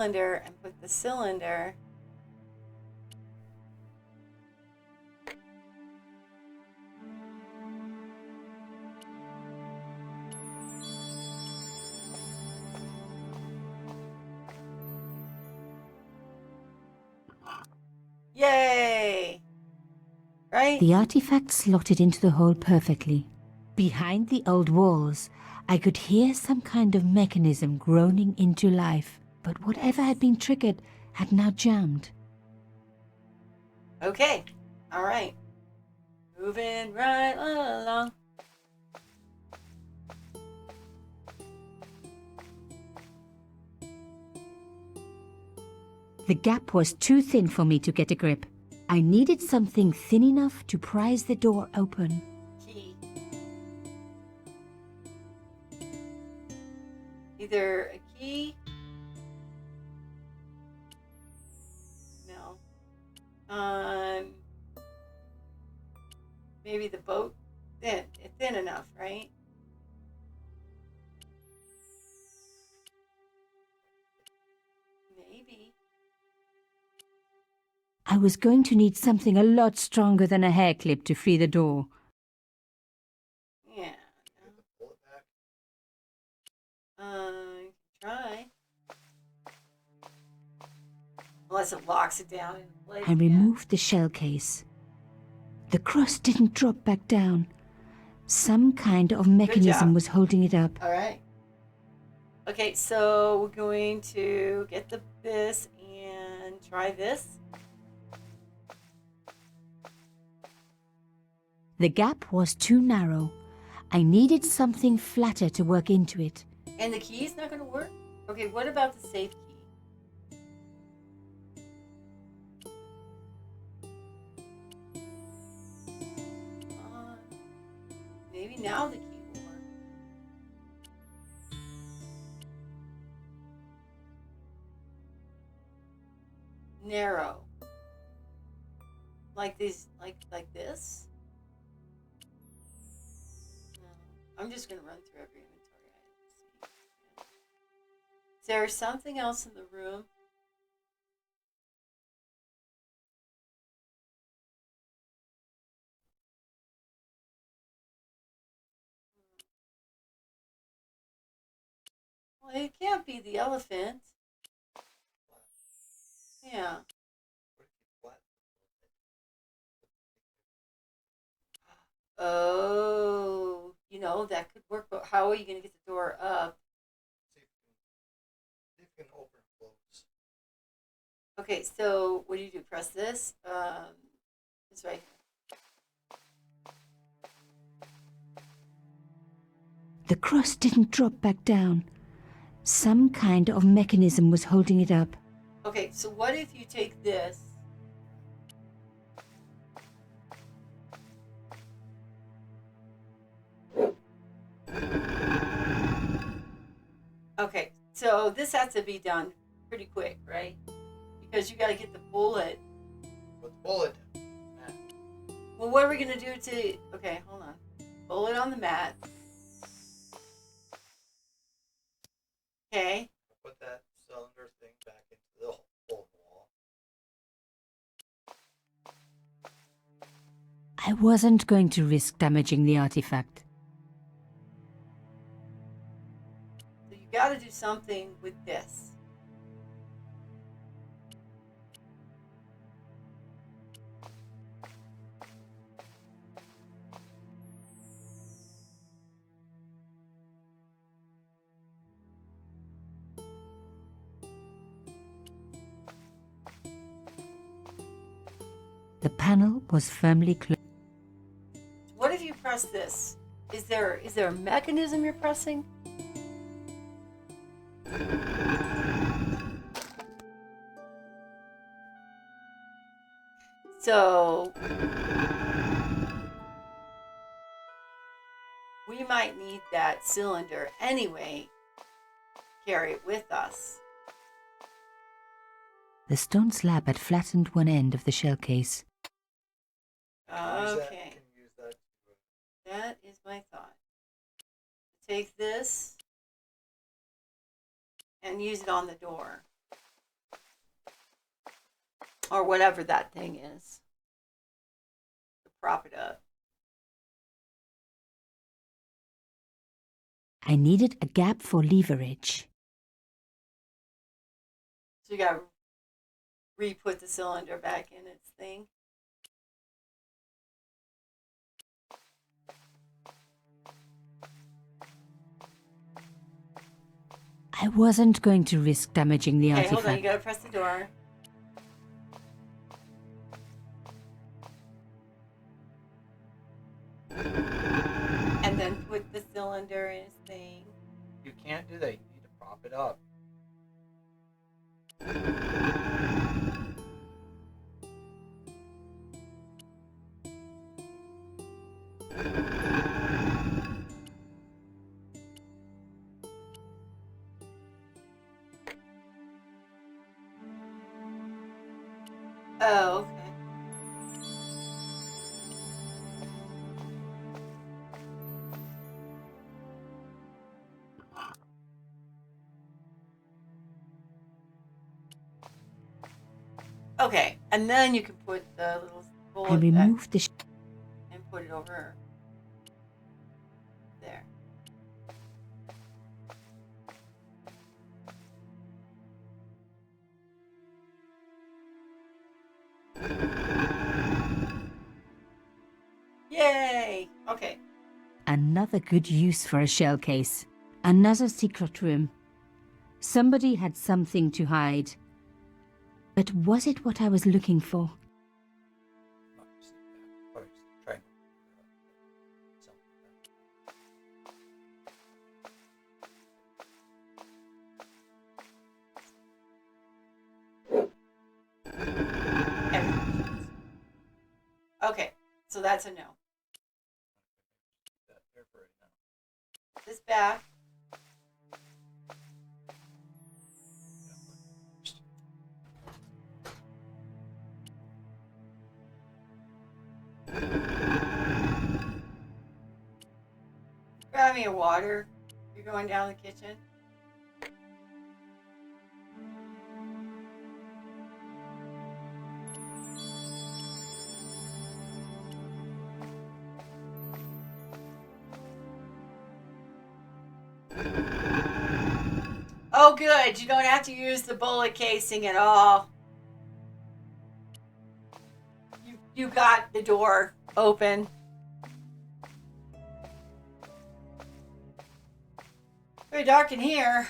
cylinder and put the cylinder Yay! Right? The artifact slotted into the hole perfectly. Behind the old walls, I could hear some kind of mechanism groaning into life, but whatever had been triggered had now jammed. Okay. All right. Moving right along. The gap was too thin for me to get a grip. I needed something thin enough to prise the door open. Key. Either a key. No. Maybe the boat. Thin enough, right? Maybe. I was going to need something a lot stronger than a hair clip to free the door. Yeah. Try. Unless it locks it down in place. I removed the shell case. The cross didn't drop back down. Some kind of mechanism was holding it up. All right. Okay, so we're going to get this and try this. The gap was too narrow. I needed something flatter to work into it. And the key's not going to work? Okay, what about the safe key? Maybe now the key will work. Narrow. Like this? No. I'm just going to run through every inventory item. Is there something else in the room? Well, it can't be the elephant. Yeah. Oh, that could work, but how are you going to get the door up? See if you can open and close. Okay, so what do? Press this? It's right here. The cross didn't drop back down. Some kind of mechanism was holding it up. Okay, so what if you take this? Okay, so this has to be done pretty quick, right? Because you got to get the bullet. With the bullet. Well, what are we going to do to... Okay, hold on. Bullet on the mat. Okay. Put that cylinder thing back into the hole in the wall. I wasn't going to risk damaging the artifact. So you got to do something with this. The panel was firmly closed. What if you press this? Is there a mechanism you're pressing? So we might need that cylinder anyway. Carry it with us. The stone slab had flattened one end of the shell case. Okay. Can use that. That is my thought. Take this and use it on the door. or whatever that thing is to prop it up. I needed a gap for leverage. So you got to re-put the cylinder back in its thing. I wasn't going to risk damaging the Okay, hold on. You artifact. got to press the door. And then put the cylinder in its thing. You can't do that. You need to prop it up. Oh, okay. Okay, and then you can put the little I bullet back removed the and put it over there. Yay! Okay. another good use for a shell case. Another secret room. Somebody had something to hide. But was it what I was looking for? Not see that. Or try and something. Everything. Okay, so that's a no. That there for right now. This back. Grab me a water. You're going down the kitchen. Oh, good. You don't have to use the bullet casing at all. You got the door open. Very dark in here.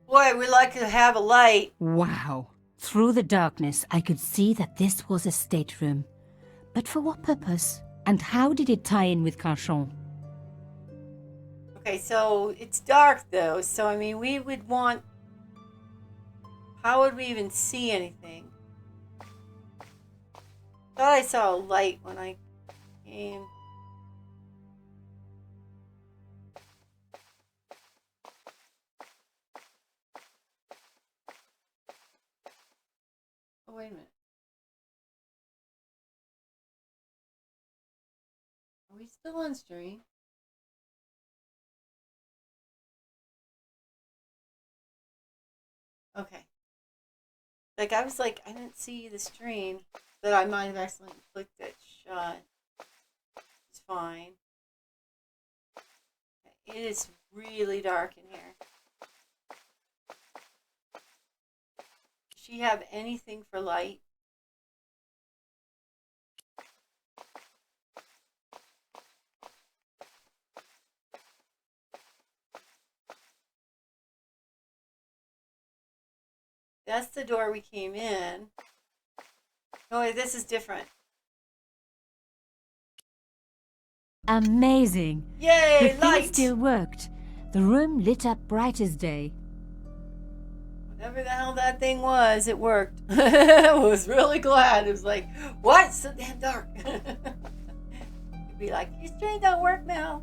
Boy, we like to have a light. Wow. Through the darkness, I could see that this was a stateroom. But for what purpose? And how did it tie in with Carchon? Okay, so it's dark though. So I mean, we would want. How would we even see anything? Thought I saw a light when I came. Oh, wait a minute. Are we still on stream? Okay. Like, I was like, I didn't see the stream, but I might have accidentally clicked it shut. It's fine. It is really dark in here. Does she have anything for light? That's the door we came in. Oh, wait, this is different. Amazing! The Yay, thing light! still worked. The room lit up bright as day. Whatever the hell that thing was, it worked. I was really glad. It was like, what? It's so damn dark. You'd be like, your stream don't work now.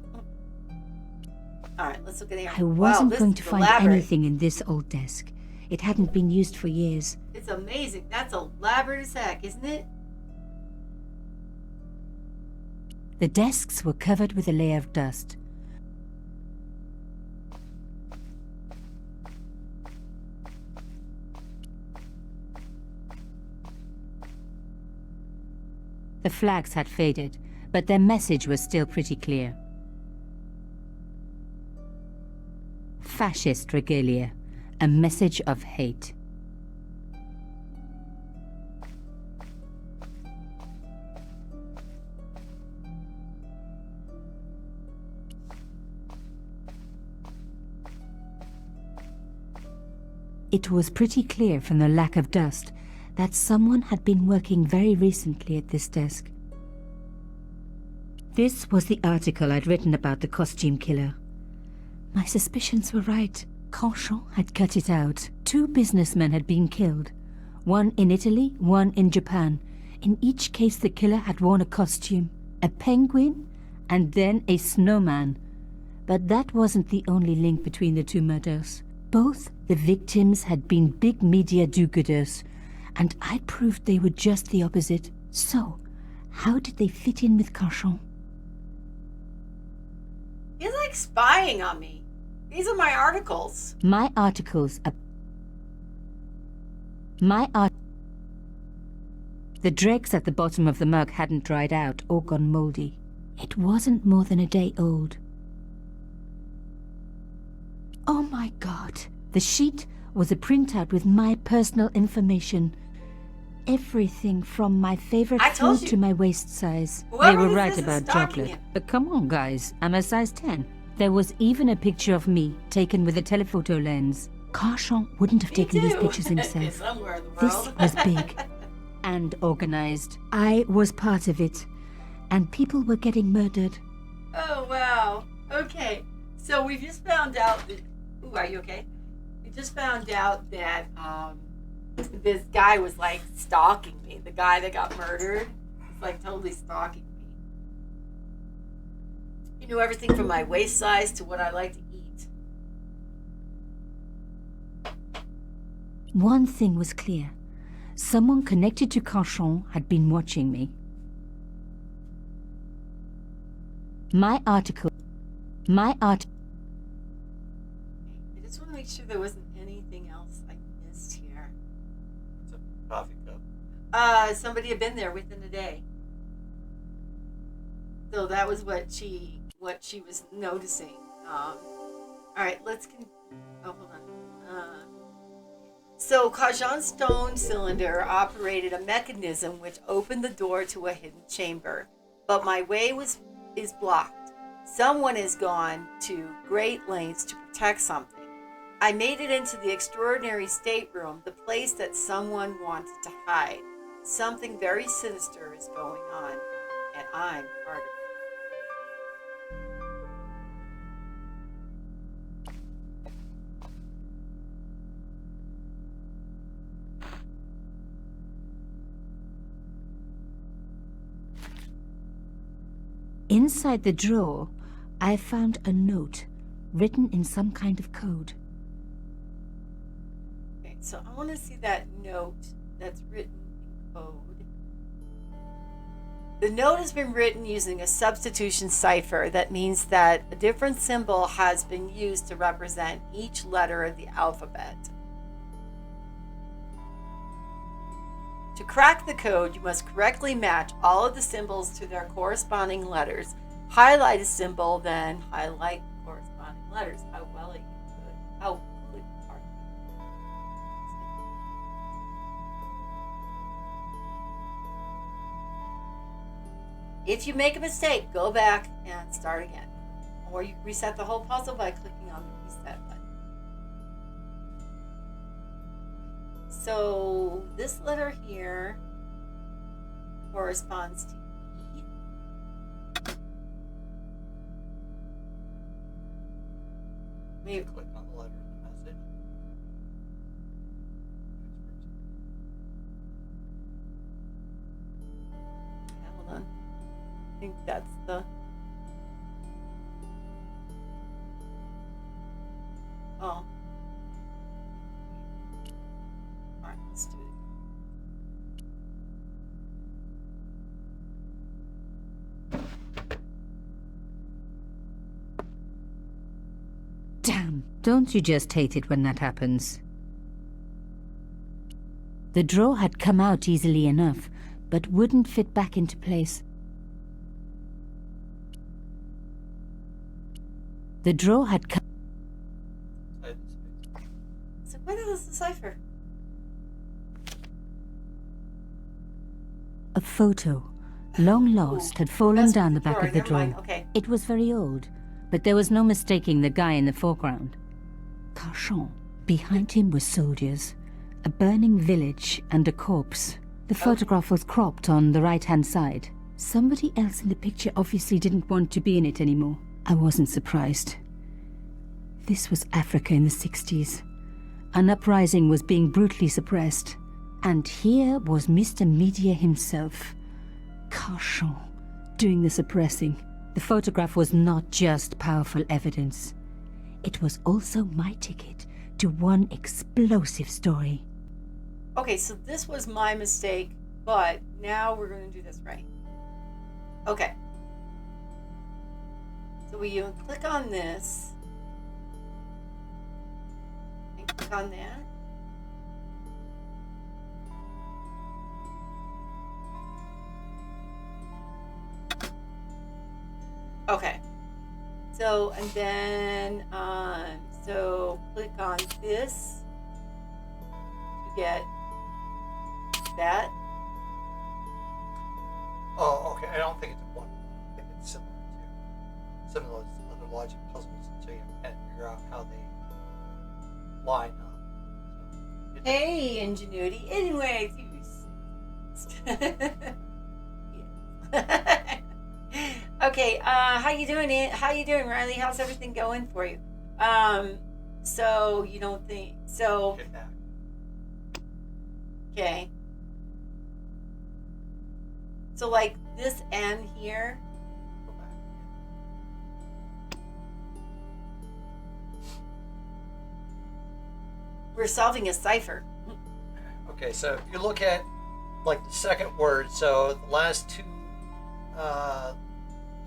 All right, let's look at here. I wasn't this going is to find elaborate. anything in this old desk. It hadn't been used for years. It's amazing. That's elaborate as heck, isn't it? The desks were covered with a layer of dust. The flags had faded, but their message was still pretty clear. Fascist regalia, a message of hate. It was pretty clear from the lack of dust that someone had been working very recently at this desk. This was the article I'd written about the costume killer. My suspicions were right. Canchon had cut it out. 2 businessmen had been killed. One in Italy, one in Japan. In each case the killer had worn a costume. A penguin and then a snowman. But that wasn't the only link between the 2 murders. Both the victims had been big media do-gooders, and I proved they were just the opposite. So, how did they fit in with Canchon? He's like spying on me. These are my articles. My articles are... The dregs at the bottom of the mug hadn't dried out or gone moldy. It wasn't more than a day old. Oh my God! The sheet was a printout with my personal information. Everything from my favorite I told food you. to my waist size. Whoever They were this right is about stalking chocolate. him. But come on, guys. I'm a size 10. There was even a picture of me taken with a telephoto lens. Canchon wouldn't have Me taken these too. pictures himself. Somewhere in the This world. was big and organized. I was part of it, and people were getting murdered. Oh, wow. Okay. So we just found out that... Ooh, are you okay? We just found out that this guy was like stalking me. The guy that got murdered was like totally stalking me. He knew everything from my waist size to what I like to eat. One thing was clear. Someone connected to Canchon had been watching me. My article... I just want to make sure there wasn't anything else I missed here. It's a coffee cup. Somebody had been there within a day. So that was what she was noticing. All right, hold on. So Canchon's stone cylinder operated a mechanism which opened the door to a hidden chamber, but my way is blocked. Someone has gone to great lengths to protect something. I made it into the extraordinary stateroom, the place that someone wanted to hide. Something very sinister is going on, and I'm part of it. Inside the drawer, I found a note written in some kind of code. Okay, so I want to see that note that's written in code. The note has been written using a substitution cipher. That means that a different symbol has been used to represent each letter of the alphabet. To crack the code, you must correctly match all of the symbols to their corresponding letters. Highlight a symbol, then highlight the corresponding letters. How well are you good? How good are you? If you make a mistake, go back and start again. Or you reset the whole puzzle by clicking on the reset button. So this letter here corresponds to E. Maybe Click on the letter in the message. hold on. I think that's the... Oh. Alright, let's do it. Damn, don't you just hate it when that happens? The drawer had come out easily enough, but wouldn't fit back into place. The drawer had come. So what is the cipher? A photo, long lost, had fallen That's down the back of the Never mind. drawer. Okay. It was very old, but there was no mistaking the guy in the foreground. Carchon. Behind him were soldiers, a burning village, and a corpse. The photograph was cropped on the right-hand side. Somebody else in the picture obviously didn't want to be in it anymore. I wasn't surprised. This was Africa in the 60s. An uprising was being brutally suppressed. And here was Mr. Media himself, Carchon, doing the suppressing. The photograph was not just powerful evidence. It was also my ticket to one explosive story. Okay, so this was my mistake, but now we're going to do this right. Okay. So we click on this. And click on that. Okay. So, and then, so click on this to get that. Oh, okay. I don't think it's one. I think it's similar to some of those other logic puzzles until you can figure out how they line up. So, Hey, Ingenuity. Anyways, you. Okay. How you doing? How you doing, Riley? How's everything going for you? So you don't think so? get back. Okay. So like this N here. Go back. We're solving a cipher. Okay, so if you look at like the second word, so the last two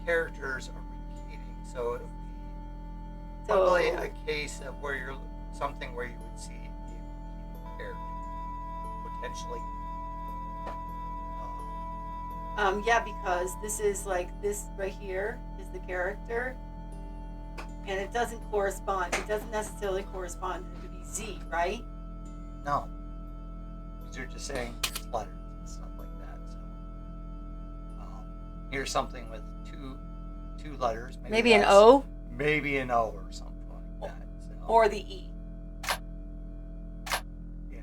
characters are repeating, so it would be So probably a case of where you're something where you would see a repeating character potentially. yeah, because this is like this right here is the character, and it doesn't correspond. It doesn't necessarily correspond to be Z, right? No, because you're just saying here's letters and stuff like that. So here's something with two letters. Maybe an that's- O Maybe an O or something like that. So, or the E. yeah,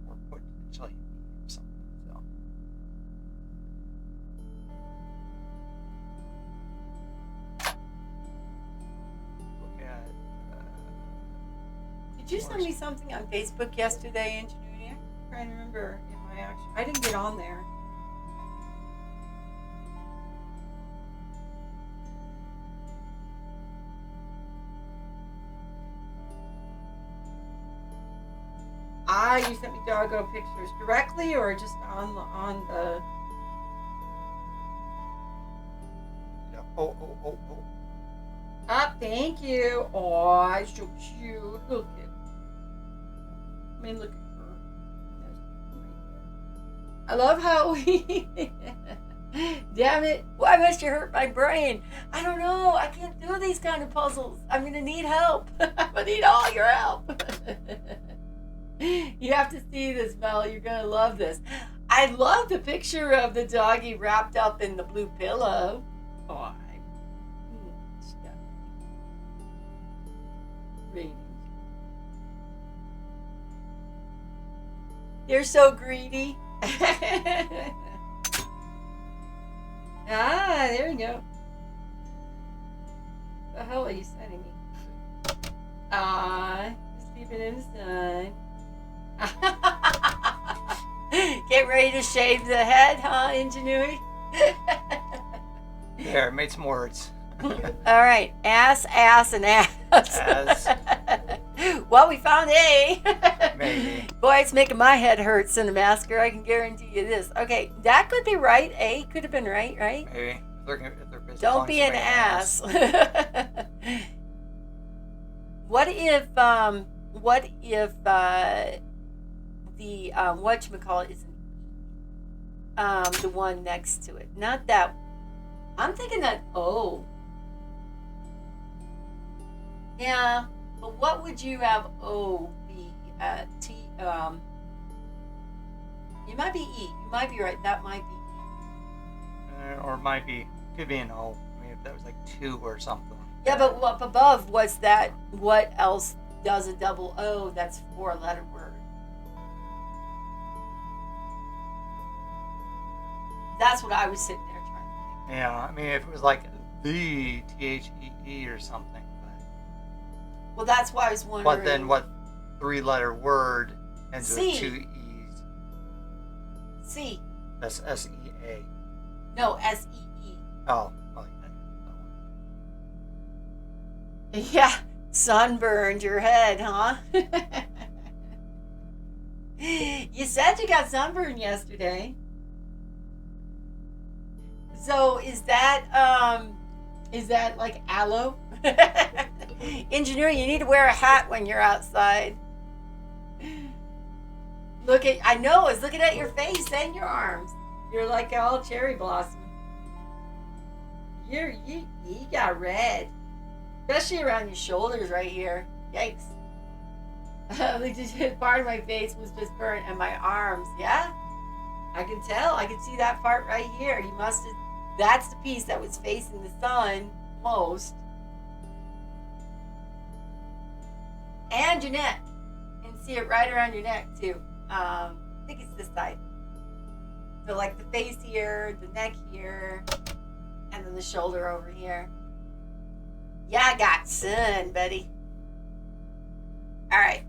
or potentially or something. So. Look at. Did you send me something on Facebook yesterday, Ingenuity? I'm trying to remember if I didn't get on there. You sent me doggo pictures directly or just on the Yeah. Oh. thank you. Oh, it's so cute. Look at look at her. I love how we damn it. Why must you hurt my brain? I don't know. I can't do these kind of puzzles. I'm gonna need help. I'm gonna need all your help. You have to see this, Mel. You're gonna love this. I love the picture of the doggy wrapped up in the blue pillow. Oh, they're so greedy. There we go. The hell are you sending me? Just leaving in the sun. Get ready to shave the head, huh, Ingenuity? There, made some words. All right, ass, and ass. Ass. Well, we found A. Maybe. Boy, it's making my head hurt, Cinemasker. I can guarantee you this. Okay, that could be right. A could have been right? Maybe. If they're busy Don't calling be an somebody ass. What if the whatchamacallit is an The one next to it. Not that. I'm thinking that O. Yeah, but what would you have O be? T. You might be E. You might be right. That might be E. Or it might be, could be an O. I mean, if that was like 2 or something. Yeah, but up above, what's that? What else does a double O that's 4-letter word? That's what I was sitting there trying to think. Yeah, I mean, if it was like the THEE or something. Well, that's why I was wondering. But then what 3-letter word ends C. with 2 E's? C. That's SEA. No, SEE. Oh, well, Yeah, sunburned your head, huh? You said you got sunburned yesterday. So is that like aloe? Engineer, you need to wear a hat when you're outside. I was looking at your face and your arms. You're like all cherry blossom. You got red. Especially around your shoulders right here. Yikes. Part of my face was just burnt and my arms. Yeah? I can tell. I can see that part right here. You must have. That's the piece that was facing the sun most. And your neck. You can see it right around your neck too. I think it's this side. So like the face here, the neck here, and then the shoulder over here. Yeah, I got sun, buddy. All right.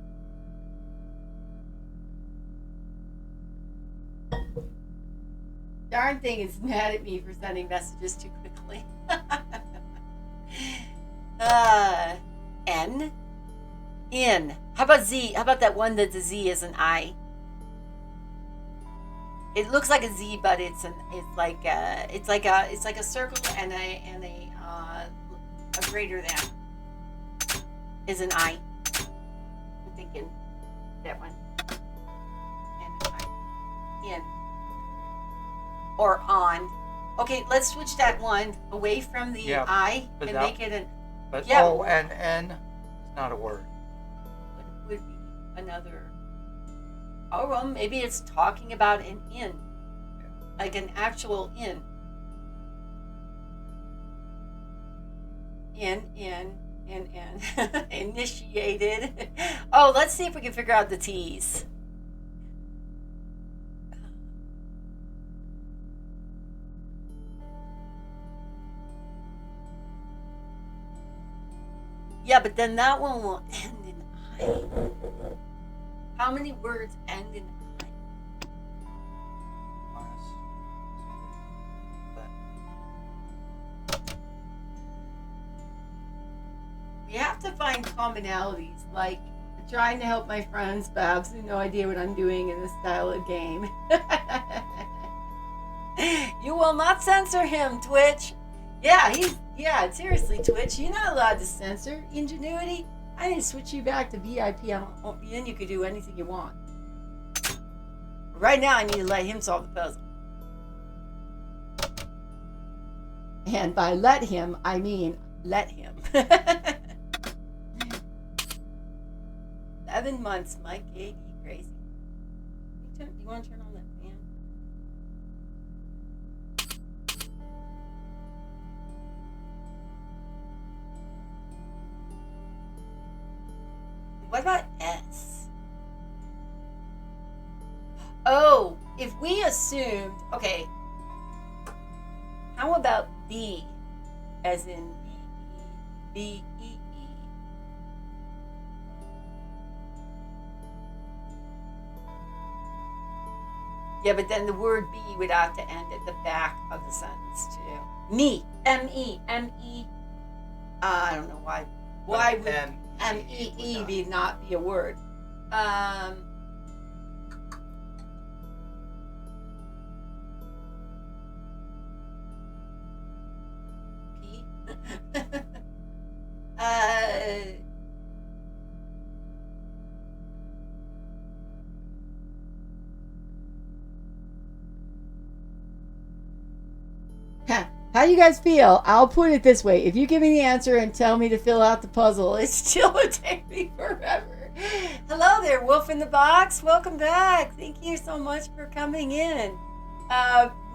Darn thing is mad at me for sending messages too quickly. N. In. How about Z? How about that one that the Z is an I? It looks like a Z, but it's like a circle and a greater than is an I. I'm thinking that one. And an I. In. Or on. Okay, let's switch that one away from the I and make it an. But yeah, O and N is not a word. What would be another? Oh, well, maybe it's talking about an in, like an actual in. In. Initiated. Oh, let's see if we can figure out the T's. Yeah, but then that one will end in I. How many words end in I? We have to find commonalities, like trying to help my friends, but I have absolutely no idea what I'm doing in this style of game. You will not censor him, Twitch. Yeah, seriously, Twitch, you're not allowed to censor. Ingenuity, I need to switch you back to VIP, then you could do anything you want. Right now, I need to let him solve the puzzle. And by let him, I mean let him. 7 months, Mike A.D. Crazy. You want to turn on that fan? What about S? Oh, if we assumed, okay, how about B as in B-E-E? Yeah, but then the word B would have to end at the back of the sentence too. Me, M-E. I don't know why. Why would M-E-E be not be a word? P? How do you guys feel? I'll put it this way. If you give me the answer and tell me to fill out the puzzle, it still would take me forever. Hello there, Wolf in the Box. Welcome back. Thank you so much for coming in.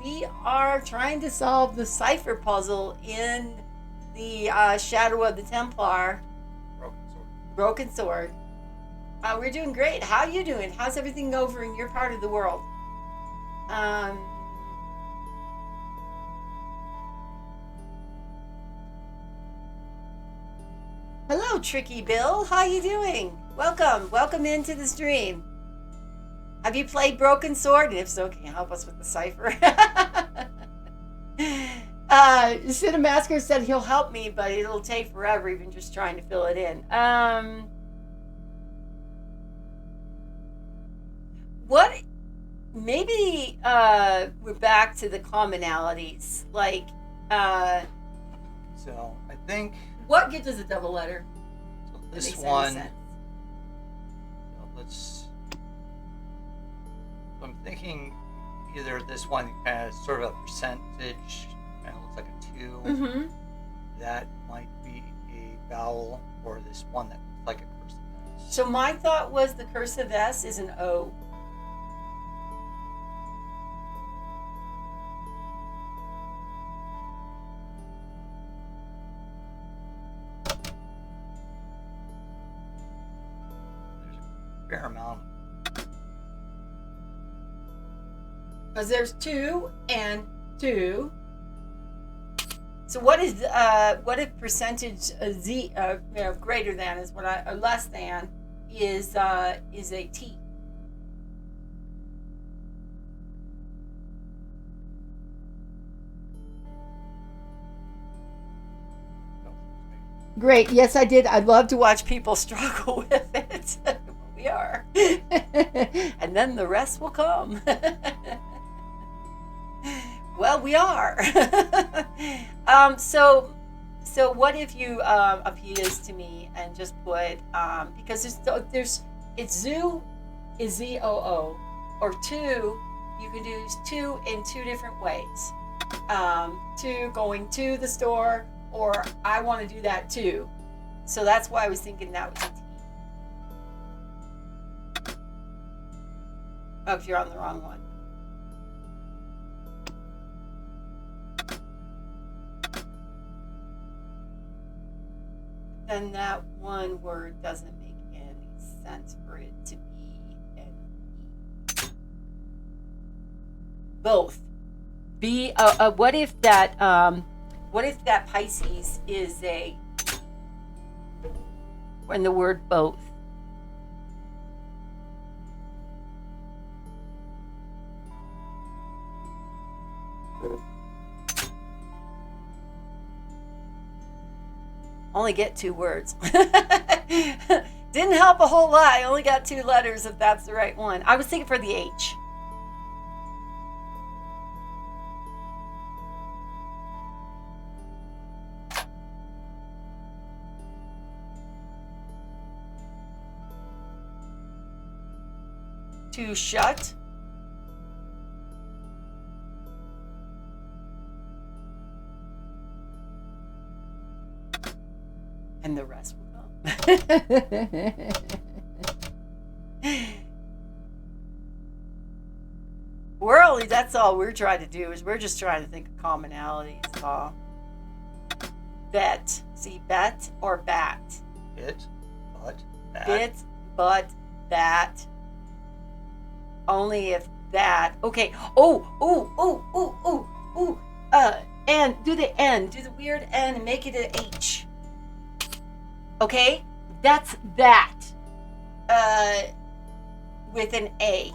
We are trying to solve the cipher puzzle in the Shadow of the Templar. Broken Sword. We're doing great. How are you doing? How's everything over in your part of the world? Hello, Tricky Bill. How you doing? Welcome into the stream. Have you played Broken Sword? And if so, can you help us with the cipher? Cinemasker said he'll help me, but it'll take forever even just trying to fill it in. What? Maybe we're back to the commonalities. Like, So I think what gives us a double letter? so That this makes any one. sense. I'm thinking either this one has sort of a percentage, kind of looks like a 2. Mm-hmm. That might be a vowel, or this one that looks like a cursive S. So my thought was the cursive S is an O. There's a fair amount. Because there's 2 and 2. So what if percentage Z greater than is what or less than is a T? Great. Yes, I did. I'd love to watch people struggle with it. We are. And then the rest will come. Well, we are. So what if you appease to me and just put because it's zoo is ZOO, or 2 you can do 2 in 2 different ways. 2 going to the store, or I want to do that too. So that's why I was thinking that was a T. Oh, if you're on the wrong one. Then that one word doesn't make any sense for it to be an E. Both. What if that Pisces is a when the word both? Only get 2 words. Didn't help a whole lot. I only got 2 letters if that's the right one. I was thinking for the H. To shut. And the rest will come. That's all we're trying to do is we're just trying to think of commonalities. Bet. See, bet or bat. Bit, but, that. Bit, but, bat. Only if that. Okay. And do the N. Do the weird N and make it an H. Okay? That's that. With an A.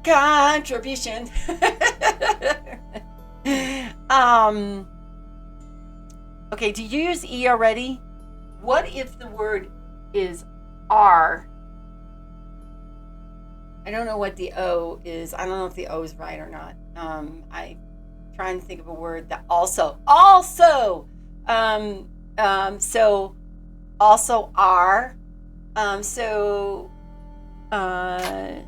Contribution. Okay, do you use E already? What if the word is R? I don't know what the O is. I don't know if the O is right or not. I'm trying to think of a word that also, so also R, So R.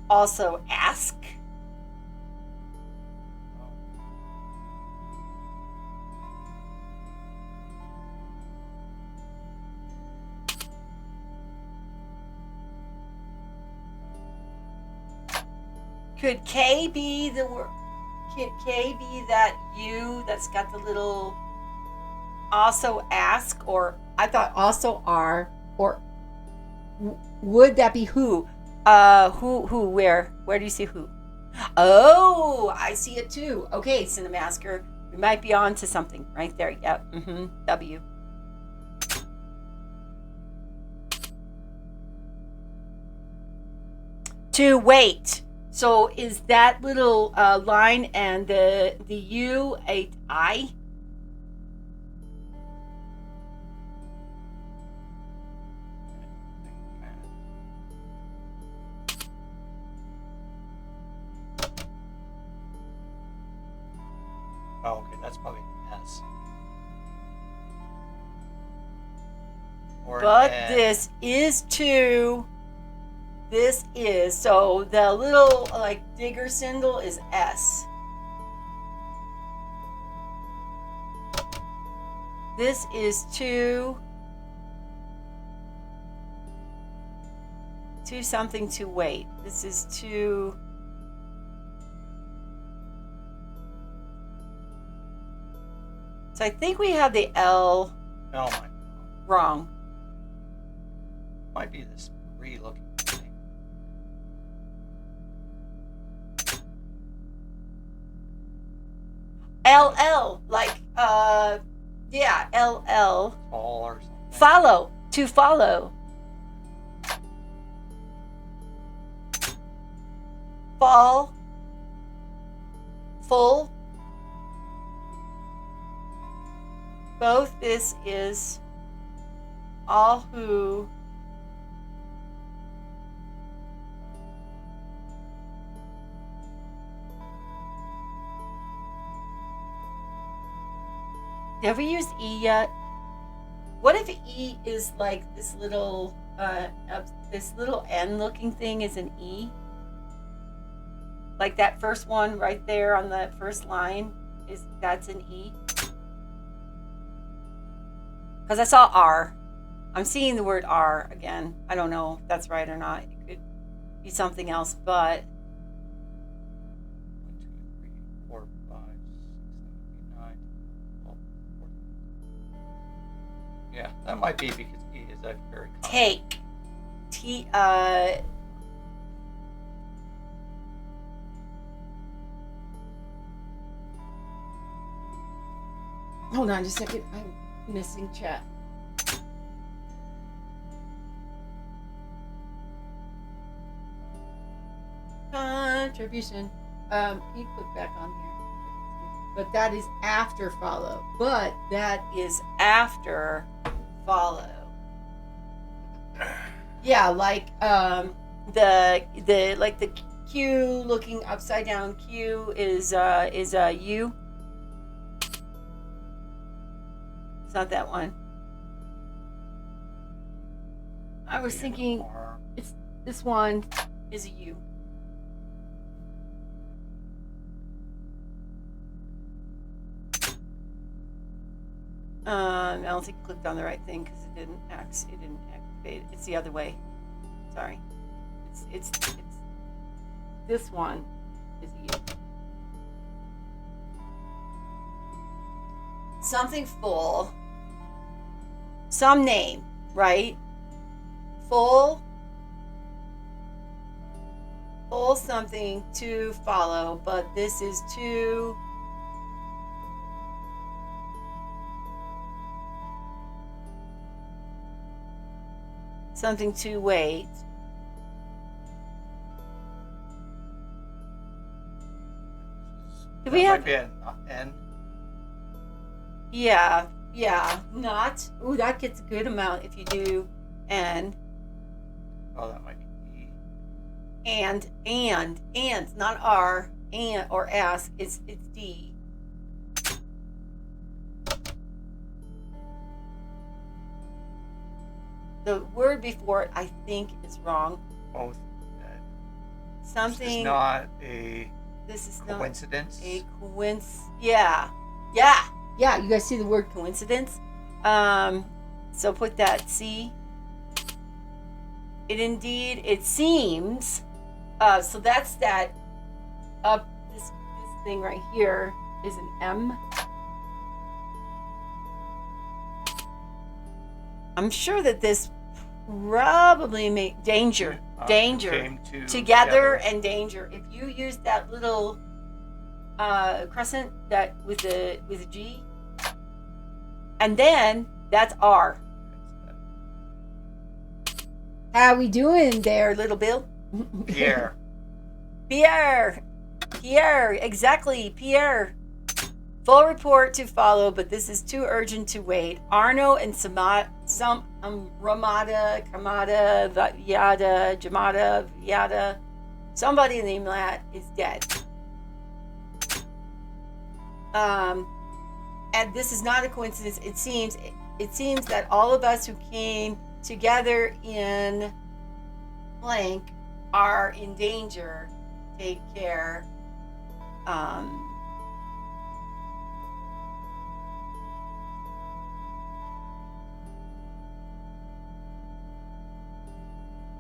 Also ask. Could K be the word? Could K be that U that's got the little also ask? Or I thought also R. Or would that be who? Who, where? Where do you see who? Oh, I see it too. Okay, Cinemasker. We might be on to something right there. Yep. W. To wait. So is that little line and the U a I? Oh, okay, that's probably an S. Or But an N. this is to. This is, so the little like digger symbol is S. This is to something to wait. This is to. So I think we have the L Oh my. wrong. Might be this looking thing. LL, like, yeah, LL. Fall or something. Follow, to follow. Fall, full. Both this is all who. Have we used E yet? What if E is like this little N looking thing is an E? Like that first one right there on the first line that's an E? Because I saw R. I'm seeing the word R again. I don't know if that's right or not. It could be something else, but 1, 2, 3, 4, 5, 6, 7, 8, 9, 12, 14. Yeah, that might be because E is a very common. take. Hold on just a second. I'm missing chat. Contribution. Can you click back on here? But that is after follow. But that is after follow. Yeah, like the like the Q looking upside down Q is a U. It's not that one. I was thinking R. it's this one is a U. I don't think I clicked on the right thing because it didn't activate. It's the other way. Sorry. It's this one is a U. Something full. Some name, right? Full something to follow, but this is to something to wait. Do we That have might be an N. Yeah, not. Ooh, that gets a good amount if you do N. Oh, that might be E. And, not R, and or S. It's D. the word before it, I think, is wrong. Both dead. Something. This is not a This is coincidence. not a coincidence. Yeah. You guys see the word coincidence? So put that C. It seems. So that's that. This thing right here is an M. I'm sure that this probably make danger. Came Together and danger. If you use that little crescent that with a G, and then that's R. How we doing there, little Bill? Pierre. Pierre, exactly, Pierre. Full report to follow, but this is too urgent to wait. Arno and Ramada, Kamada, Jamada, somebody named that is dead. And this is not a coincidence. It seems that all of us who came together in blank are in danger. Take care.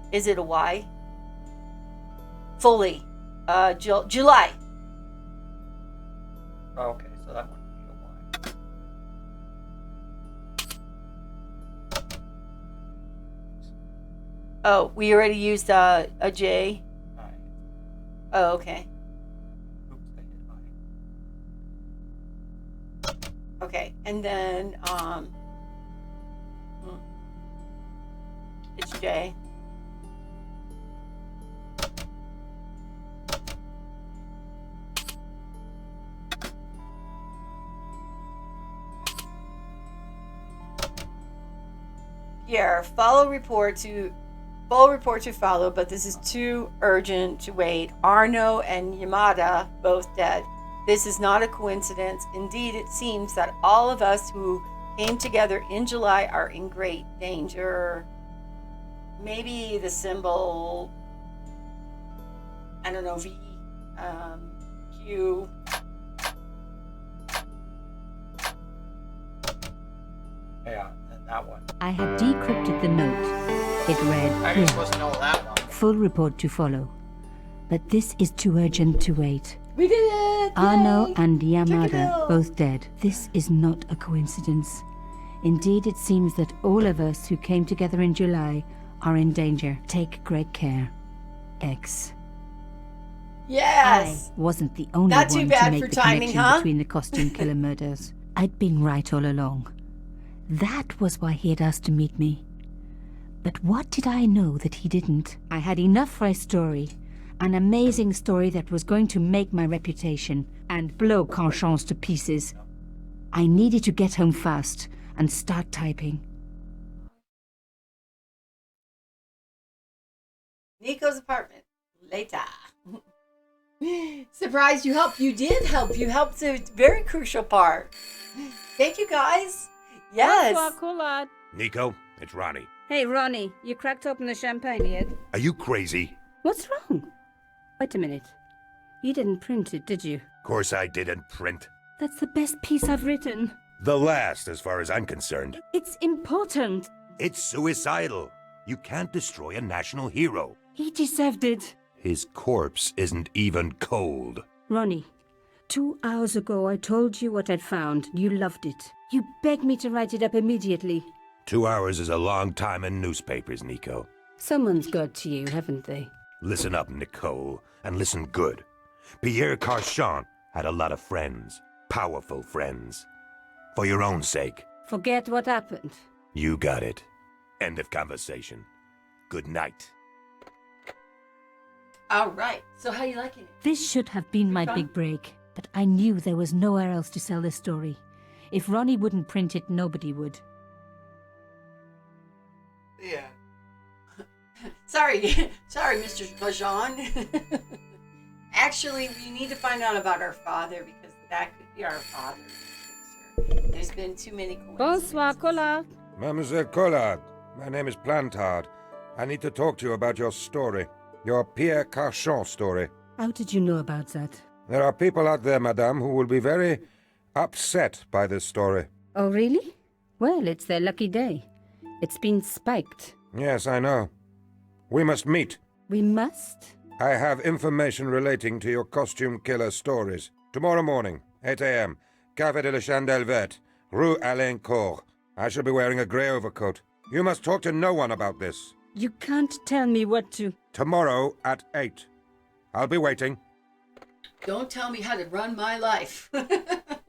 Is it a Y? Fully. July. Okay, so that one would be a Y. Oh, we already used a J. Alright. Oh, okay. Oops, I hit I. Okay, and then it's J. Pierre, full report to follow, but this is too urgent to wait. Arno and Yamada both dead. This is not a coincidence. Indeed, it seems that all of us who came together in July are in great danger. Maybe the symbol, I don't know, V, Q. Yeah, and that one. I had decrypted the note. It read, How are you "Here, supposed to know that one? full report to follow. But this is too urgent to wait. We did it! Arno Yay! and Check it Yamada, out. both dead. This is not a coincidence. Indeed, it seems that all of us who came together in July are in danger. Take great care. X. Yes! I wasn't the only Not too one bad to make for the timing, connection huh? between the costume killer murders. I'd been right all along. That was why he had asked to meet me. But what did I know that he didn't? I had enough for a story. An amazing story that was going to make my reputation and blow Conchance to pieces. I needed to get home fast and start typing. Nico's apartment. Later. Surprised you helped. You did help. You helped a very crucial part. Thank you, guys. Yes. Bonsoir, Collard. Nico, it's Ronnie. Hey, Ronnie, you cracked open the champagne yet? Are you crazy? What's wrong? Wait a minute. You didn't print it, did you? Of course I didn't print. That's the best piece I've written. The last, as far as I'm concerned. It's important. It's suicidal. You can't destroy a national hero. He deserved it. His corpse isn't even cold. Ronnie, 2 hours ago I told you what I'd found. You loved it. You begged me to write it up immediately. 2 hours is a long time in newspapers, Nico. Someone's got to you, haven't they? Listen up, Nicole, and listen good. Pierre Carchon had a lot of friends. Powerful friends. For your own sake. Forget what happened. You got it. End of conversation. Good night. All right. So how you liking it? This should have been my Fun? big break, but I knew there was nowhere else to sell this story. If Ronnie wouldn't print it, nobody would. Yeah. Sorry, Mr. Bajan. Actually, we need to find out about our father because that could be our father. There's been too many coincidences. Bonsoir, Collard. Mademoiselle Collard, My name is Plantard. I need to talk to you about your story. Your Pierre Carchon story. How did you know about that? There are people out there, madame, who will be very upset by this story. Oh, really? Well, it's their lucky day. It's been spiked. Yes, I know. We must meet. We must? I have information relating to your costume killer stories. Tomorrow morning, 8 a.m., Café de la Chandelle Verte, Rue Alain Court. I shall be wearing a grey overcoat. You must talk to no one about this. You can't tell me what to... Tomorrow at 8. I'll be waiting. Don't tell me how to run my life.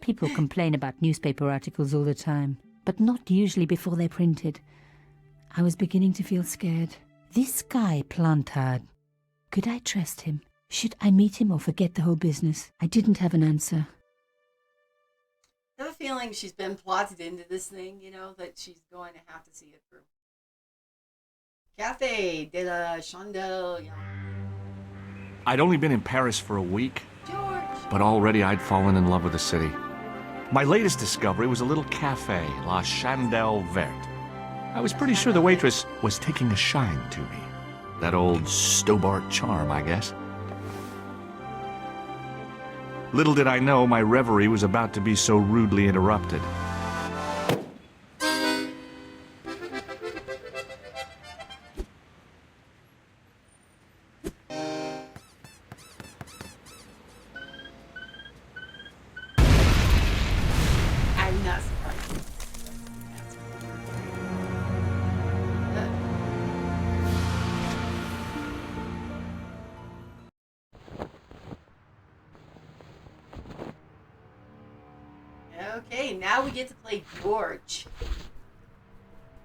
People complain about newspaper articles all the time, but not usually before they're printed. I was beginning to feel scared. This guy, Plantard, could I trust him? Should I meet him or forget the whole business? I didn't have an answer. I have a feeling she's been plotted into this thing, that she's going to have to see it through. Café de la Chandelle. I'd only been in Paris for a week, George. but already I'd fallen in love with the city. My latest discovery was a little cafe, La Chandelle Verte. I was pretty sure the waitress was taking a shine to me. That old Stobart charm, I guess. Little did I know my reverie was about to be so rudely interrupted. I'm not surprised. Okay, now we get to play George.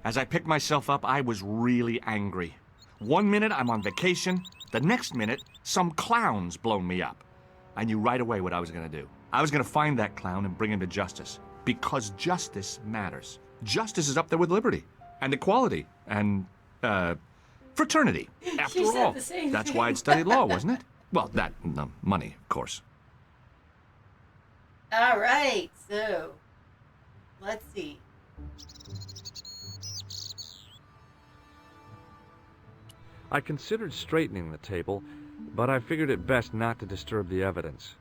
As I picked myself up, I was really angry. 1 minute I'm on vacation, the next minute some clown's blown me up. I knew right away what I was going to do. I was going to find that clown and bring him to justice. Because justice matters. Justice is up there with liberty and equality and, fraternity. After She said all, the same that's thing. why I studied law, wasn't it? Well, that and the money, of course. All right, so let's see. I considered straightening the table, but I figured it best not to disturb the evidence.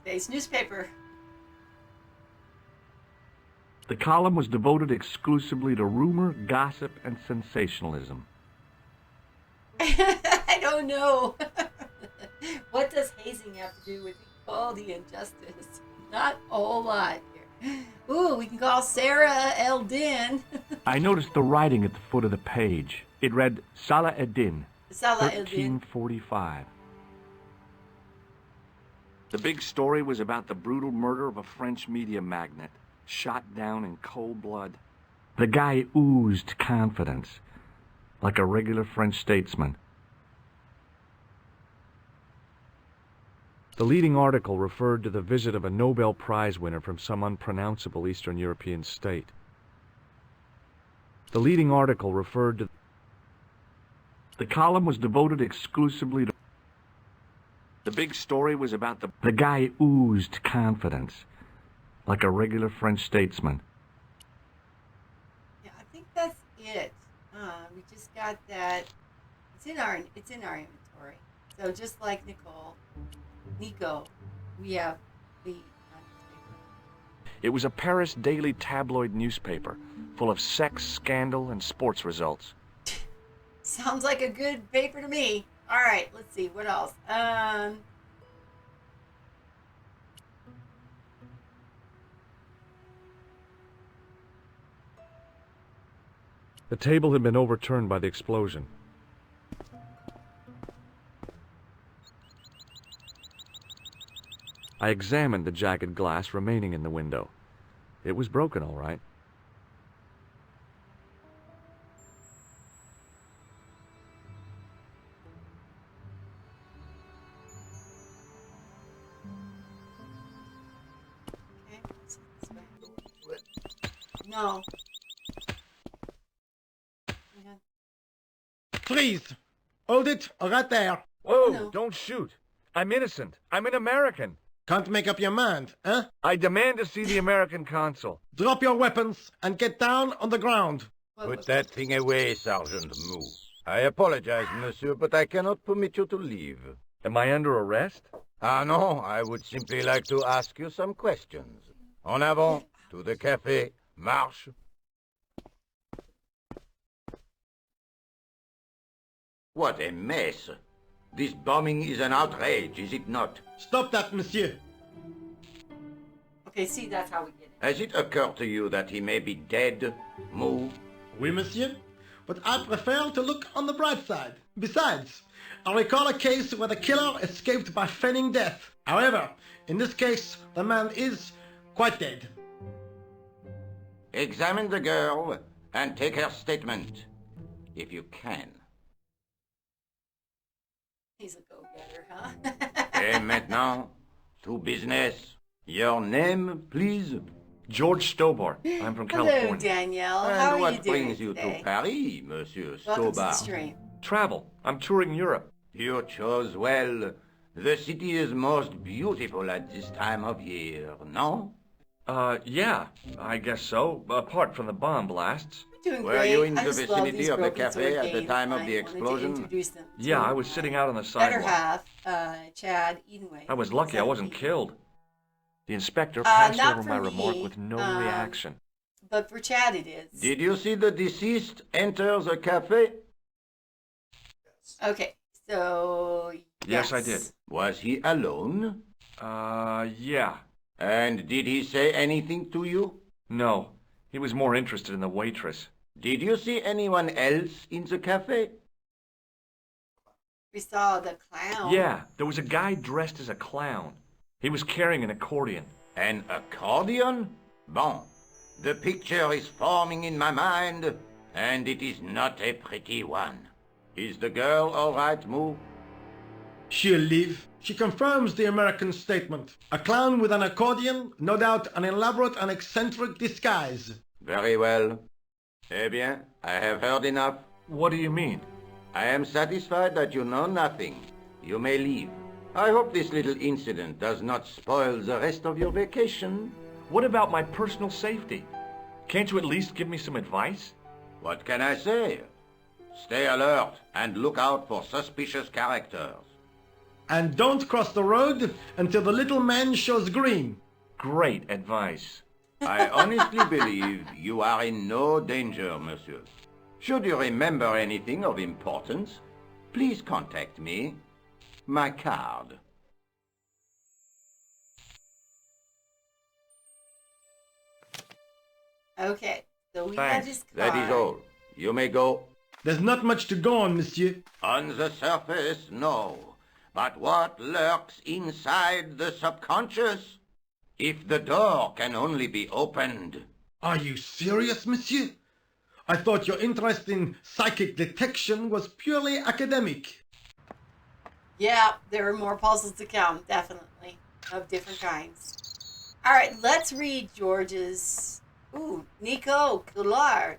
Today's newspaper. The column was devoted exclusively to rumor, gossip, and sensationalism. I don't know. What does hazing have to do with equality and justice? Not a whole lot here. Ooh, we can call Sarah Eldin. I noticed the writing at the foot of the page. It read Salah Eddin, Salah Eldin. 1345. The big story was about the brutal murder of a French media magnate, shot down in cold blood. The guy oozed confidence, like a regular French statesman. The leading article referred to the visit of a Nobel Prize winner from some unpronounceable Eastern European state. The leading article referred to... The column was devoted exclusively to... The big story was about the guy oozed confidence, like a regular French statesman. Yeah, I think that's it. We just got that. It's in our inventory. So just like Nico, we have the newspaper. It was a Paris daily tabloid newspaper, full of sex, scandal, and sports results. Sounds like a good paper to me. All right, let's see what else. The table had been overturned by the explosion. I examined the jagged glass remaining in the window. It was broken, all right. Okay, let's see this way. No. Hang on. Freeze! Hold it, right there. Whoa, No. don't shoot. I'm innocent. I'm an American. Can't make up your mind, eh? I demand to see the American consul. Drop your weapons and get down on the ground. Put that thing away, Sergeant Moo. I apologize, monsieur, but I cannot permit you to leave. Am I under arrest? Ah, no, I would simply like to ask you some questions. En avant, to the café, marche. What a mess. This bombing is an outrage, is it not? Stop that, monsieur. Okay, see, that's how we get it. Has it occurred to you that he may be dead, Moo? Oui, monsieur. But I prefer to look on the bright side. Besides, I recall a case where the killer escaped by feigning death. However, in this case, the man is quite dead. Examine the girl and take her statement, if you can. He's a go-getter, huh? Et maintenant, to business. Your name, please? George Stobart. I'm from Hello, California. Danielle. And How are what you doing brings you today? to Paris, Monsieur Welcome to the Stobart? stream. Travel. I'm touring Europe. You chose well. The city is most beautiful at this time of year, no? Yeah, I guess so. Apart from the bomb blasts. We're doing Were great. you in the I just love vicinity these of the Broken cafe Sword at the games, time of and the I wanted to explosion? introduce them to Yeah, I was sitting out on the better sidewalk. half, Chad Edenway. I was lucky I wasn't killed. The inspector not passed over for my remark me, with no reaction. But for Chad it is. Did you see the deceased enter the cafe? Okay, so... Yes, I did. Was he alone? Yeah. And did he say anything to you? No. He was more interested in the waitress. Did you see anyone else in the cafe? We saw the clown. Yeah, there was a guy dressed as a clown. He was carrying an accordion. An accordion? Bon. The picture is forming in my mind, and it is not a pretty one. Is the girl all right, Moo? She'll live. She confirms the American statement. A clown with an accordion, no doubt an elaborate and eccentric disguise. Very well. Eh bien, I have heard enough. What do you mean? I am satisfied that you know nothing. You may leave. I hope this little incident does not spoil the rest of your vacation. What about my personal safety? Can't you at least give me some advice? What can I say? Stay alert and look out for suspicious characters. And don't cross the road until the little man shows green. Great advice. I honestly believe you are in no danger, monsieur. Should you remember anything of importance, please contact me. My card. Okay, so we Thanks. have his card. That is all. You may go. There's not much to go on, monsieur. On the surface, no. But what lurks inside the subconscious? If the door can only be opened. Are you serious, monsieur? I thought your interest in psychic detection was purely academic. Yeah, there are more puzzles to come, definitely, of different kinds. All right, let's read George's. Ooh, Nico Coulard.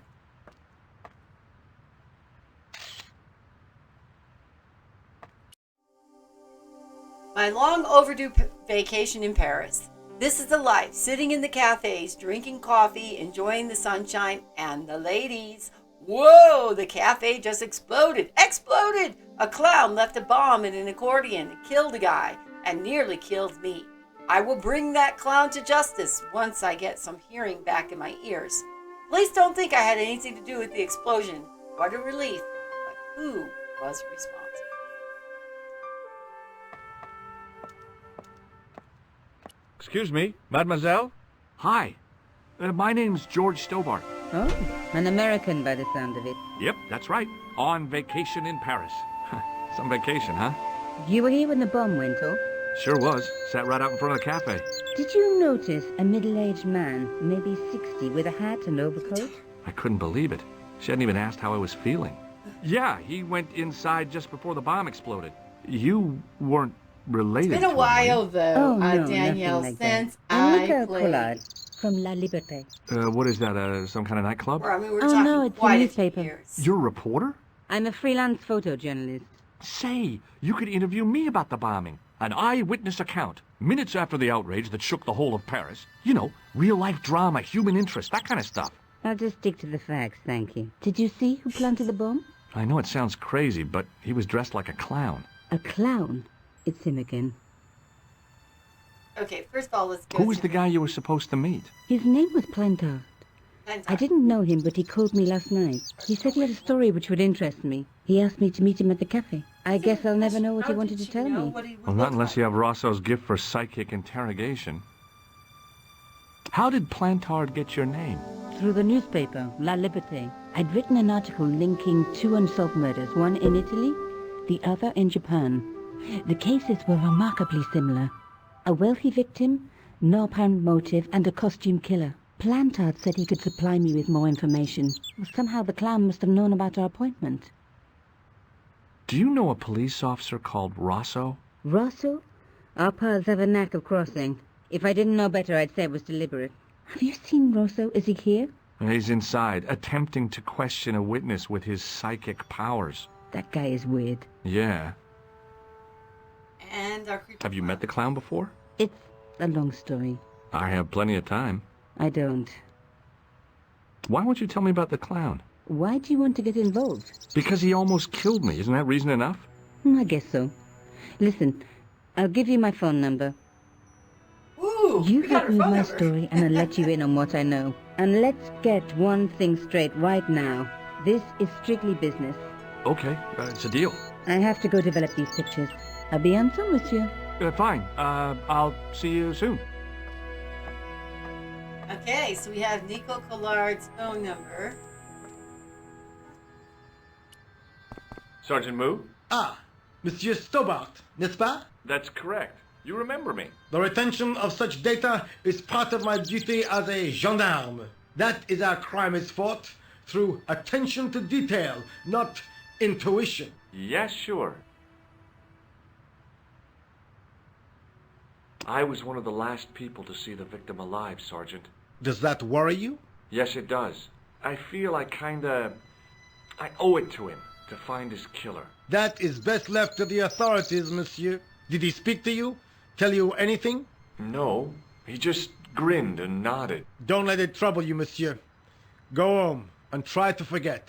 My long overdue vacation in Paris. This is the life, sitting in the cafes, drinking coffee, enjoying the sunshine, and the ladies. Whoa, the cafe just exploded. Exploded! A clown left a bomb in an accordion, killed a guy, and nearly killed me. I will bring that clown to justice once I get some hearing back in my ears. Please don't think I had anything to do with the explosion. What a relief. But who was responsible? Excuse me, mademoiselle? Hi. My name's George Stobart. Oh, an American by the sound of it. Yep, that's right. On vacation in Paris. Some vacation, huh? You were here when the bomb went off? Sure was. Sat right out in front of the cafe. Did you notice a middle-aged man, maybe 60, with a hat and overcoat? I couldn't believe it. She hadn't even asked how I was feeling. Yeah, he went inside just before the bomb exploded. You weren't related It's been to a him, while, were you? though, Oh, no, Danielle, nothing like that. since I'm I Nicole played. Collard from La Liberté. What is that, some kind of nightclub? Or, I mean, we're Oh, talking no, it's a quite a few newspaper. years. You're a reporter? I'm a freelance photojournalist. Say, you could interview me about the bombing. An eyewitness account, minutes after the outrage that shook the whole of Paris. You know, real-life drama, human interest, that kind of stuff. I'll just stick to the facts, thank you. Did you see who planted the bomb? I know it sounds crazy, but he was dressed like a clown. A clown? It's him again. Okay, first of all, let's go. Who was the guy you were supposed to meet? His name was Plantard. I didn't know him, but he called me last night. He said he had a story which would interest me. He asked me to meet him at the cafe. I guess I'll never know what he wanted to tell me. Well, not unless you have Rosso's gift for psychic interrogation. How did Plantard get your name? Through the newspaper, La Liberté. I'd written an article linking two unsolved murders, one in Italy, the other in Japan. The cases were remarkably similar. A wealthy victim, no apparent motive, and a costume killer. Plantard said he could supply me with more information. Somehow the clown must have known about our appointment. Do you know a police officer called Rosso? Rosso? Our paths have a knack of crossing. If I didn't know better, I'd say it was deliberate. Have you seen Rosso? Is he here? He's inside, attempting to question a witness with his psychic powers. That guy is weird. Yeah. And our creature. Have you met the clown before? It's a long story. I have plenty of time. I don't. Why won't you tell me about the clown? Why do you want to get involved? Because he almost killed me. Isn't that reason enough? I guess so. Listen, I'll give you my phone number. Ooh, You we got help her me with phone my number. story and I'll let you in on what I know. And let's get one thing straight right now. This is strictly business. Okay, it's a deal. I have to go develop these pictures. À bientôt, monsieur. Fine. I'll see you soon. Okay, so we have Nico Collard's phone number. Sergeant Moo? Ah, Monsieur Stobart, n'est-ce pas? That's correct. You remember me. The retention of such data is part of my duty as a gendarme. That is how crime is fought, through attention to detail, not intuition. Yes, sure. I was one of the last people to see the victim alive, Sergeant. Does that worry you? Yes, it does. I feel I owe it to him to find his killer. That is best left to the authorities, monsieur. Did he speak to you? Tell you anything? No, he just grinned and nodded. Don't let it trouble you, monsieur. Go home and try to forget.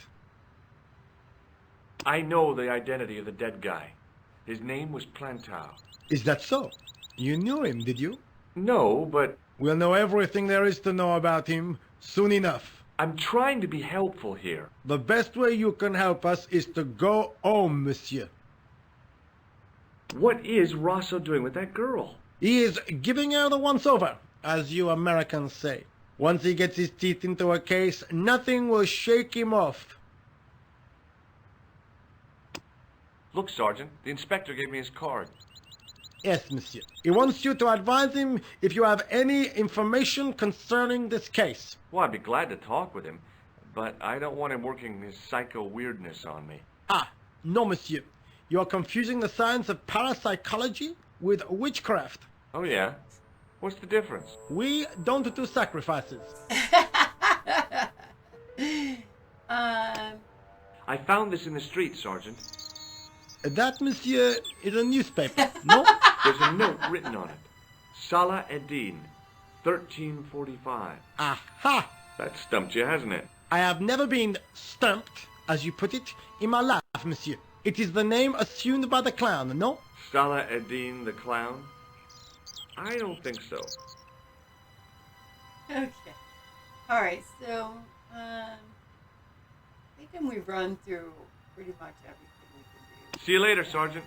I know the identity of the dead guy. His name was Plantard. Is that so? You knew him, did you? No, but We'll know everything there is to know about him soon enough. I'm trying to be helpful here. The best way you can help us is to go home, monsieur. What is Rosso doing with that girl? He is giving her the once-over, as you Americans say. Once he gets his teeth into a case, nothing will shake him off. Look, Sergeant, the inspector gave me his card. Yes, monsieur. He wants you to advise him if you have any information concerning this case. Well, I'd be glad to talk with him, but I don't want him working his psycho weirdness on me. Ah, no, monsieur. You are confusing the science of parapsychology with witchcraft. Oh, yeah? What's the difference? We don't do sacrifices. I found this in the street, Sergeant. That, monsieur, is a newspaper, no? There's a note written on it. Salah Eddin, 1345. Aha! That stumped you, hasn't it? I have never been stumped, as you put it, in my life, monsieur. It is the name assumed by the clown, no? Salah Eddin the clown? I don't think so. Okay. All right. So, I think we've run through pretty much everything we can do. See you later, Sergeant.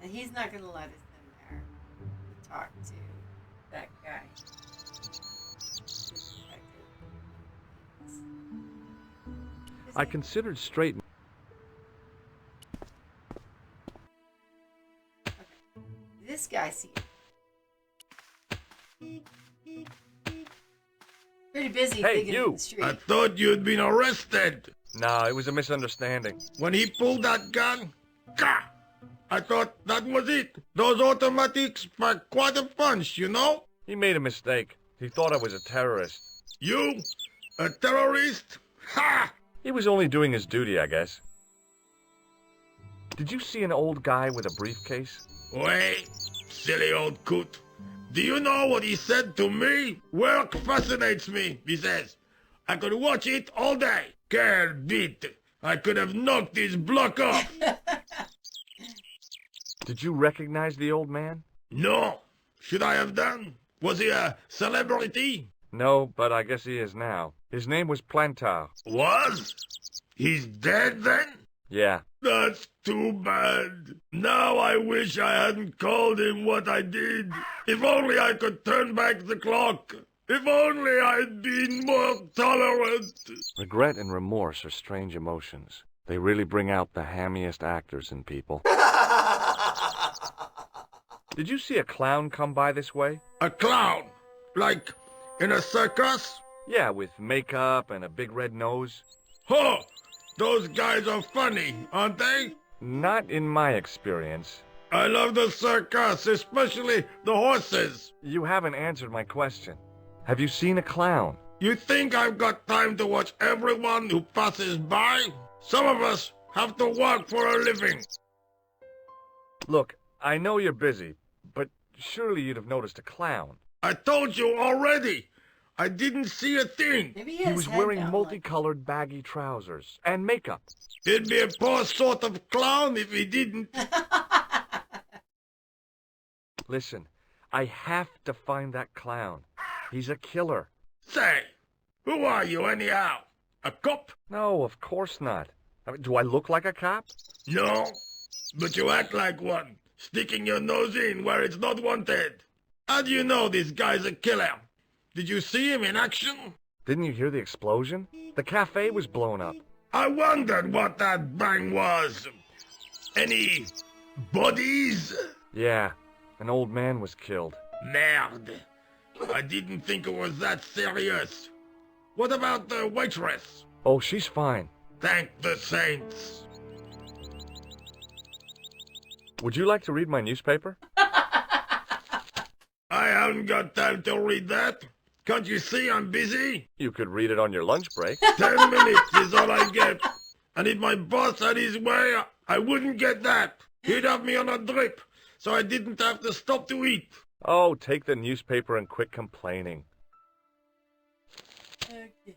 And he's not going to let us in there to talk to that guy. I considered straight. This guy seems pretty busy Hey, digging you! in the street. I thought you'd been arrested. No, it was a misunderstanding. When he pulled that gun, gah! I thought that was it. Those automatics pack quite a punch, you know? He made a mistake. He thought I was a terrorist. You? A terrorist? Ha! He was only doing his duty, I guess. Did you see an old guy with a briefcase? Wait, silly old coot. Do you know what he said to me? Work fascinates me, he says. I could watch it all day. Quel bit. I could have knocked his block off. Did you recognize the old man? No. Should I have done? Was he a celebrity? No, but I guess he is now. His name was Plantard. Was? He's dead then? Yeah. That's too bad. Now I wish I hadn't called him what I did. If only I could turn back the clock. If only I'd been more tolerant. Regret and remorse are strange emotions. They really bring out the hammiest actors in people. Did you see a clown come by this way? A clown? Like in a circus? Yeah, with makeup and a big red nose. Oh, those guys are funny, aren't they? Not in my experience. I love the circus, especially the horses. You haven't answered my question. Have you seen a clown? You think I've got time to watch everyone who passes by? Some of us have to work for a living. Look, I know you're busy, but surely you'd have noticed a clown. I told you already. I didn't see a thing. Maybe He was wearing multicolored baggy trousers and makeup. He'd be a poor sort of clown if he didn't. Listen, I have to find that clown. He's a killer. Say, who are you anyhow? A cop? No, of course not. I mean, do I look like a cop? No, but you act like one, sticking your nose in where it's not wanted. How do you know this guy's a killer? Did you see him in action? Didn't you hear the explosion? The cafe was blown up. I wondered what that bang was. Any bodies? Yeah, an old man was killed. Merde. I didn't think it was that serious. What about the waitress? Oh, she's fine. Thank the saints. Would you like to read my newspaper? I haven't got time to read that. Can't you see I'm busy? You could read it on your lunch break. 10 minutes is all I get. And if my boss had his way, I wouldn't get that. He'd have me on a drip, so I didn't have to stop to eat. Oh, take the newspaper and quit complaining. Okay.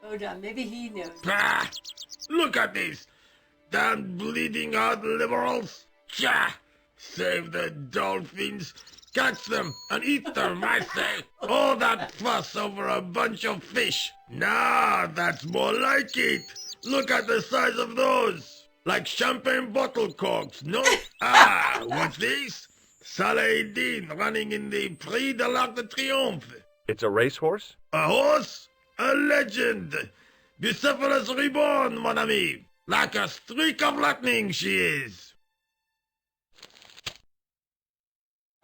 Hold on, maybe he knows. Ah, look at this. Damn bleeding heart liberals. Tcha! Save the dolphins. Catch them and eat them, I say. All that fuss over a bunch of fish. Nah, that's more like it. Look at the size of those. Like champagne bottle corks, no? Ah, what's this? Saladin running in the Prix de l'Arc de Triomphe. It's a racehorse? A horse? A legend. Bucephalus reborn, mon ami. Like a streak of lightning she is.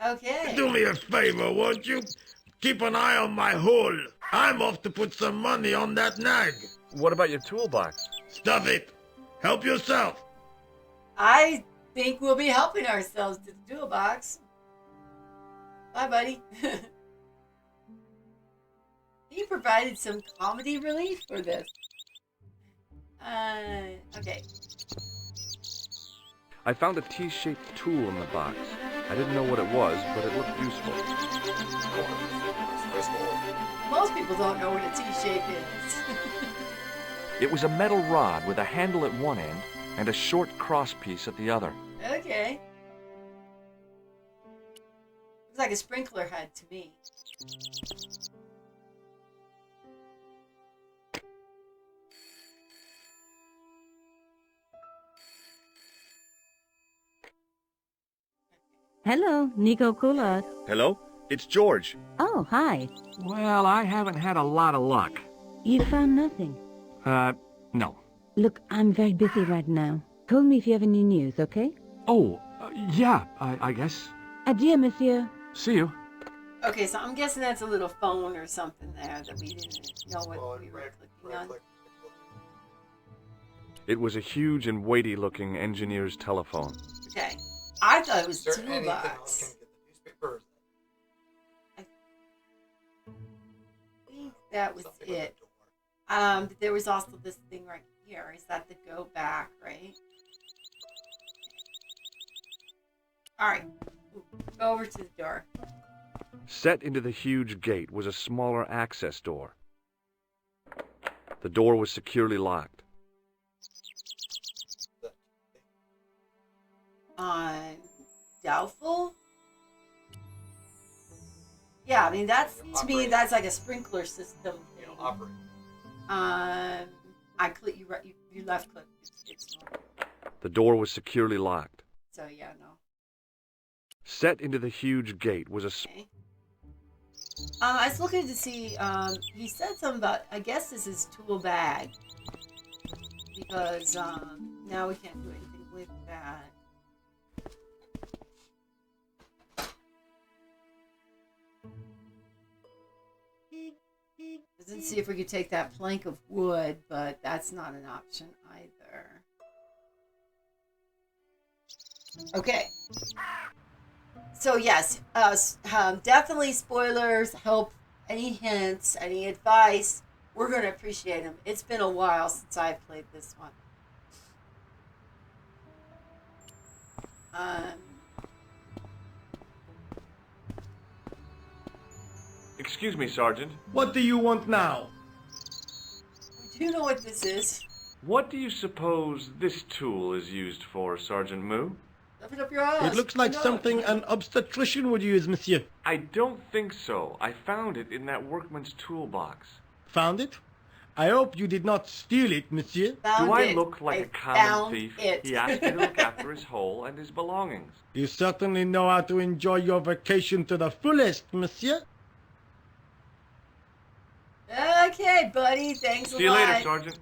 Okay. Do me a favor, won't you? Keep an eye on my hole. I'm off to put some money on that nag. What about your toolbox? Stuff it. Help yourself. I think we'll be helping ourselves to the toolbox. Bye, buddy. He provided some comedy relief for this. Okay. I found a T-shaped tool in the box. I didn't know what it was, but it looked useful. Most people don't know what a T-shape is. It was a metal rod with a handle at one end and a short cross piece at the other. Okay. Looks like a sprinkler head to me. Hello, Nico Coulard. Hello? It's George. Oh, hi. Well, I haven't had a lot of luck. You found nothing. No. Look, I'm very busy right now. Call me if you have any news, okay? Oh, yeah, I guess. Adieu, monsieur. See you. Okay, so I'm guessing that's a little phone or something there that we didn't know what we were clicking on. It was a huge and weighty-looking engineer's telephone. Okay. I thought it was Is there anything else? toolbox. Can we get the newspaper? We that was Something with it. a door. But there was also this thing right here. Is that the go back, right? All right. Go over to the door. Set into the huge gate was a smaller access door. The door was securely locked. Doubtful? Yeah, I mean, that's, to me, that's like a sprinkler system You thing. know, operate. I click, you left click. It's normal. The door was securely locked. So, yeah, no. Set into the huge gate was a Okay. I was looking to see, he said something about, I guess this is tool bag. Because, now we can't do anything with that. Doesn't see if we could take that plank of wood, but that's not an option either. Okay. So yes, definitely spoilers, help, any hints, any advice, we're going to appreciate them. It's been a while since I played this one. Excuse me, Sergeant. What do you want now? Do you know what this is? What do you suppose this tool is used for, Sergeant Moo? Open up your eyes. It looks like No. something an obstetrician would use, monsieur. I don't think so. I found it in that workman's toolbox. Found it? I hope you did not steal it, monsieur. Found Do I it. look like I a common found thief? It. He asked me to look after his hole and his belongings. You certainly know how to enjoy your vacation to the fullest, monsieur. Okay, buddy. Thanks a lot. See you later, Sergeant.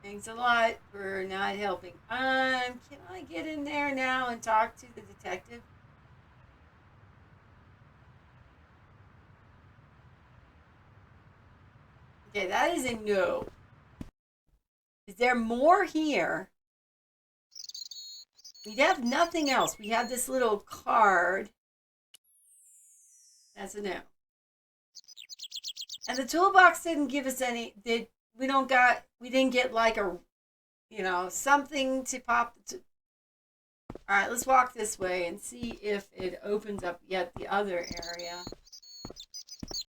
Thanks a lot for not helping. Can I get in there now and talk to the detective? Okay, that is a no. Is there more here? We have nothing else. We have this little card. That's a no. And the toolbox didn't give us any. We didn't get like a, something to pop. All right, let's walk this way and see if it opens up yet the other area.